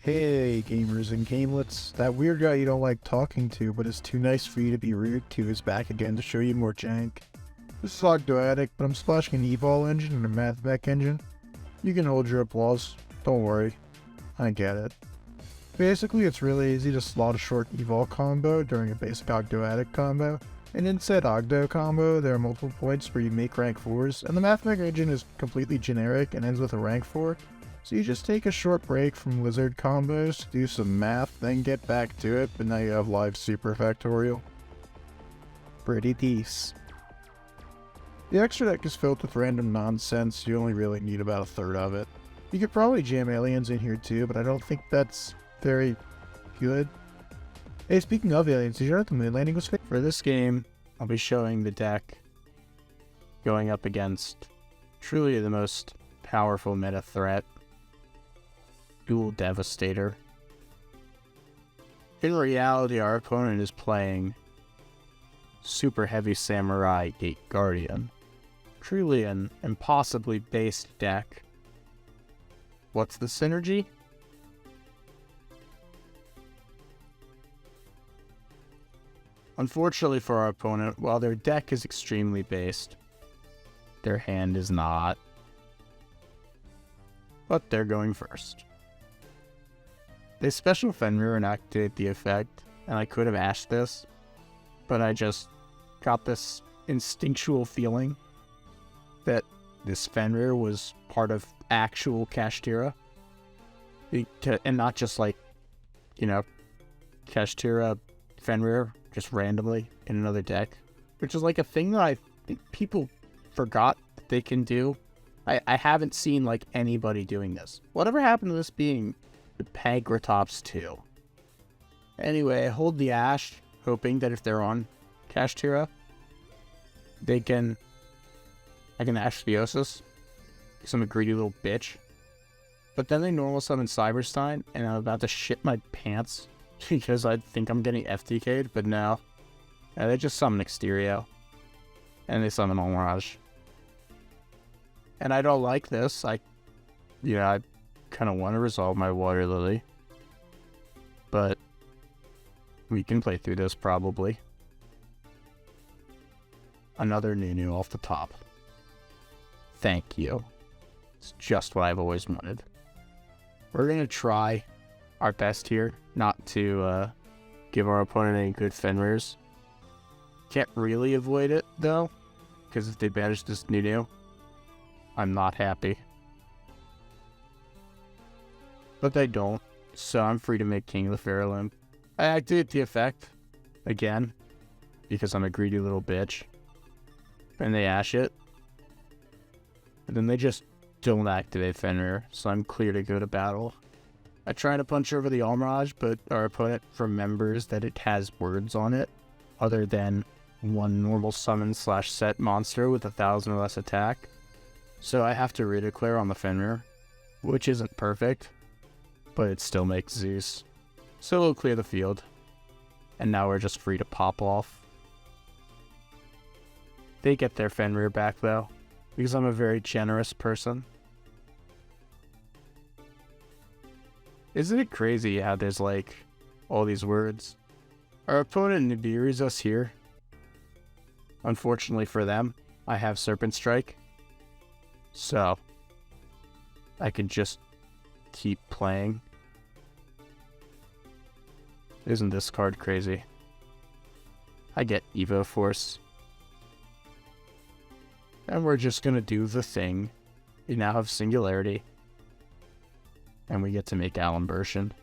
Hey, gamers and gamelets. That weird guy you don't like talking to, but is too nice for you to be rude to, is back again to show you more jank. This is Ogdoadic, but I'm splashing an Evol engine and a Mathmech engine. You can hold your applause. Don't worry. I get it. Basically, it's really easy to slot a short Evol combo during a basic Ogdoadic combo, and in said Ogdo combo, there are multiple points where you make rank 4s, and the Mathmech engine is completely generic and ends with a rank 4. So you just take a short break from lizard combos, do some math, then get back to it, but now you have live super factorial. Pretty decent. The extra deck is filled with random nonsense, you only really need about a third of it. You could probably jam aliens in here too, but I don't think that's very good. Hey, speaking of aliens, did you know that the moon landing was fake? For this game, I'll be showing the deck going up against truly the most powerful meta threat, Dual Devastator. In reality, our opponent is playing Super Heavy Samurai Gate Guardian. Truly an impossibly based deck. What's the synergy? Unfortunately for our opponent, while their deck is extremely based, their hand is not. But they're going first. They special Fenrir and activate the effect, and I could have ashed this, but I just got this instinctual feeling that this Fenrir was part of actual Kashtira, and not just like, Kashtira Fenrir just randomly in another deck, which is like a thing that I think people forgot that they can do. I haven't seen like anybody doing this. Whatever happened to this being the Pagratops 2? Anyway, I hold the Ash, hoping that if they're on Kashtira, I can Ash Theosis, because I'm a greedy little bitch. But then they normal summon Cyberstein, and I'm about to shit my pants because I think I'm getting FTK'd, but no. They just summon Exterio, and they summon Mirage. And I don't like this. I kind of want to resolve my Water Lily, but we can play through this probably. Another Nunu off the top. Thank you. It's just what I've always wanted. We're going to try our best here not to give our opponent any good Fenrirs. Can't really avoid it though, because if they banish this Nunu, I'm not happy. But they don't, so I'm free to make King of the Fairlamp. I activate the effect again because I'm a greedy little bitch, and they ash it. And then they just don't activate Fenrir, so I'm clear to go to battle. I try to punch over the Almirage, but our opponent remembers that it has words on it, other than one normal summon / set monster with 1,000 or less attack. So I have to redeclare on the Fenrir, which isn't perfect, but it still makes Zeus. So we'll clear the field, and now we're just free to pop off. They get their Fenrir back though, because I'm a very generous person. Isn't it crazy how there's like all these words? Our opponent Nibiru's us here. Unfortunately for them, I have Serpent Strike, so I can just keep playing. Isn't this card crazy? I get Evo Force. And we're just gonna do the thing. We now have Singularity. And we get to make Alimbertion.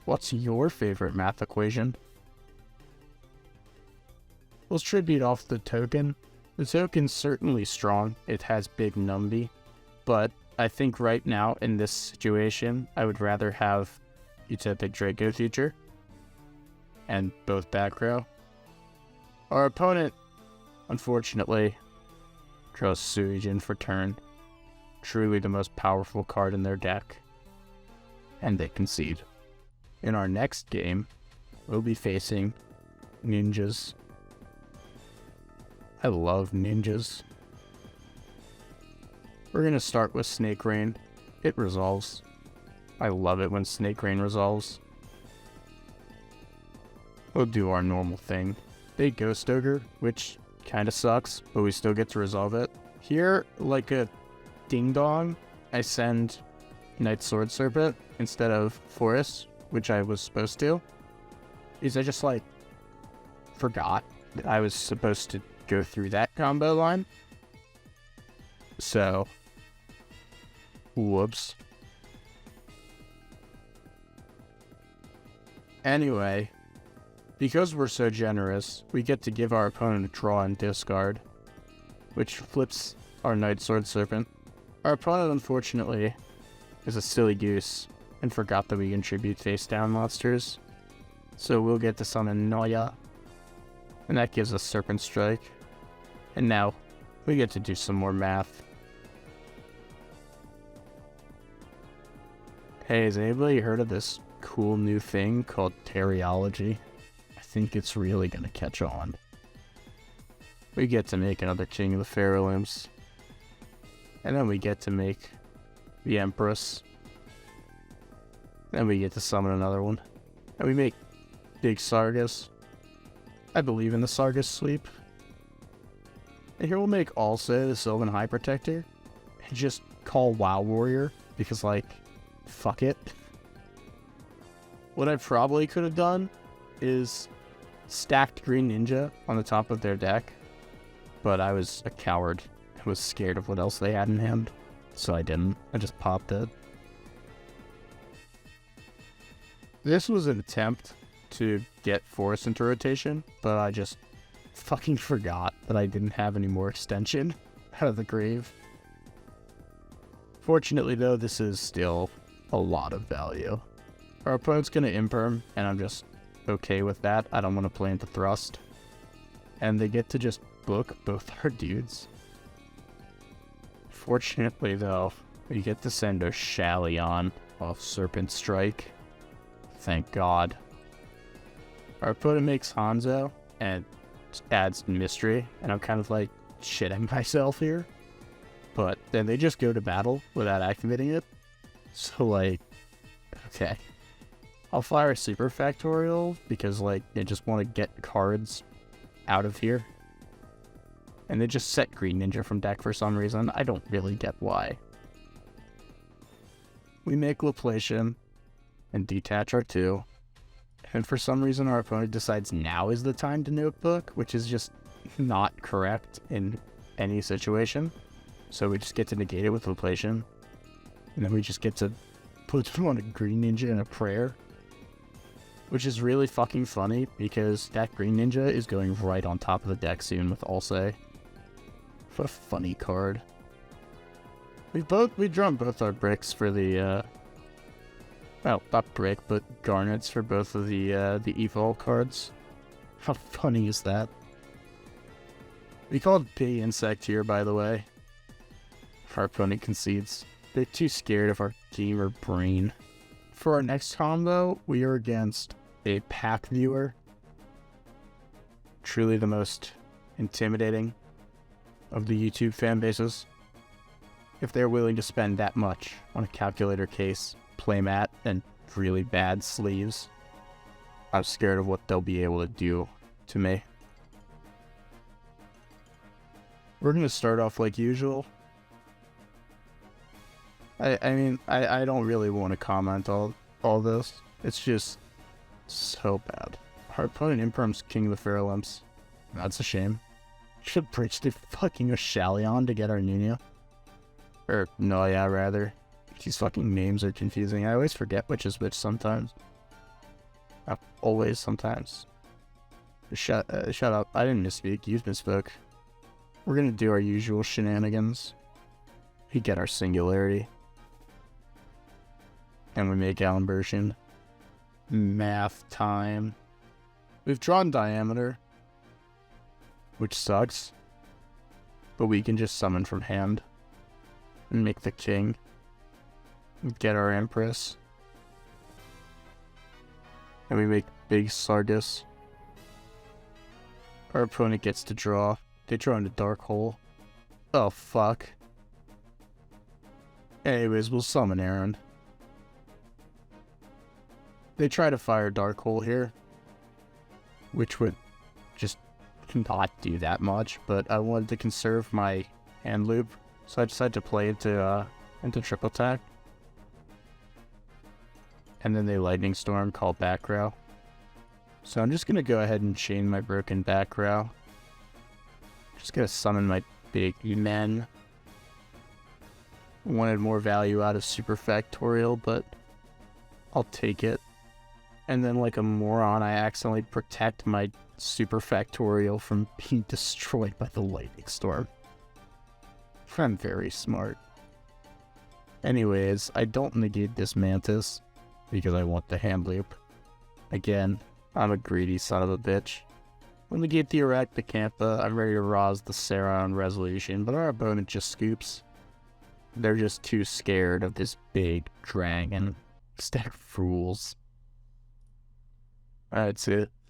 What's your favorite math equation? Let's tribute off the token. The token's certainly strong. It has big Numby. But I think right now, in this situation, I would rather have Utopic Draco Future and both back row. Our opponent, unfortunately, draws Suijin for turn. Truly the most powerful card in their deck. And they concede. In our next game, we'll be facing ninjas. I love ninjas. We're going to start with Snake Rain. It resolves. I love it when Snake Rain resolves. We'll do our normal thing. They Ghost Ogre, which kinda sucks, but we still get to resolve it. Here, like a ding-dong, I send Night Sword Serpent instead of Forest, which I was supposed to. Is I just, like, forgot that I was supposed to go through that combo line. So, whoops. Anyway, because we're so generous, we get to give our opponent a draw and discard, which flips our Night Sword Serpent. Our opponent, unfortunately, is a silly goose and forgot that we contribute face down monsters. So we'll get to summon Noya, and that gives us Serpent Strike. And now, we get to do some more math. Hey, has anybody heard of this cool new thing called Teriology? I think it's really gonna catch on. We get to make another King of the Pharaoh Imps. And then we get to make the Empress. Then we get to summon another one. And we make Big Sargus. I believe in the Sargus sweep. And here we'll make also the Sylvan High Protector. And just call WoW Warrior. Because, like, fuck it. What I probably could have done is stacked Green Ninja on the top of their deck. But I was a coward. I was scared of what else they had in hand. So I didn't. I just popped it. This was an attempt to get Forest into rotation, but I just fucking forgot that I didn't have any more extension out of the grave. Fortunately, though, this is still a lot of value. Our opponent's gonna imperm, and I'm just okay with that. I don't want to play into Thrust. And they get to just book both our dudes. Fortunately, though, we get to send Oshalion off Serpent Strike. Thank God. Our opponent makes Hanzo and adds Mystery, and I'm kind of like shitting myself here. But then they just go to battle without activating it. So, like, okay. I'll fire a Super Factorial because, like, they just want to get cards out of here. And they just set Green Ninja from deck for some reason. I don't really get why. We make Laplacian and detach our 2. And for some reason our opponent decides now is the time to notebook, which is just not correct in any situation. So we just get to negate it with Laplacian. And then we just get to put them on a Green Ninja and a prayer. Which is really fucking funny because that Green Ninja is going right on top of the deck soon with Alsay. What a funny card. We drawn both our bricks for the well, not brick, but garnets for both of the Evol cards. How funny is that? We called Big Insect here, by the way. If our opponent concedes. They're too scared of our gamer brain. For our next combo, we are against a Pack Viewer. Truly the most intimidating of the YouTube fan bases. If they're willing to spend that much on a calculator case, playmat, and really bad sleeves, I'm scared of what they'll be able to do to me. We're going to start off like usual. I mean, I don't really want to comment all this. It's just so bad. Our opponent imperms King of the Pharaoh Imps. That's a shame. Should bridge the fucking Oshalion to get our Nunya. Or Noya, rather. These fucking names are confusing. I always forget which is which sometimes. Always sometimes. Shut up. I didn't misspeak. You misspoke. We're gonna do our usual shenanigans. We get our Singularity. And we make Alimbertian. Math time. We've drawn Diameter, which sucks. But we can just summon from hand. And make the king. Get our Empress. And we make Big Sargus. Our opponent gets to draw. They draw into Dark Hole. Oh, fuck. Anyways, we'll summon Aaron. They try to fire Dark Hole here, which would just not do that much, but I wanted to conserve my hand loop, so I decided to play into triple attack. And then they Lightning Storm, call back row. So I'm just going to go ahead and chain my broken back row. Just going to summon my big men. Wanted more value out of Super Factorial, but I'll take it. And then like a moron, I accidentally protect my Super Factorial from being destroyed by the Lightning Storm. I'm very smart. Anyways, I don't negate this Mantis because I want the hand loop. Again, I'm a greedy son of a bitch. When we get the Arachnacantha, I'm ready to Roz the Sarah on Resolution, but our opponent just scoops. They're just too scared of this big dragon. Stack of fools. Alright, so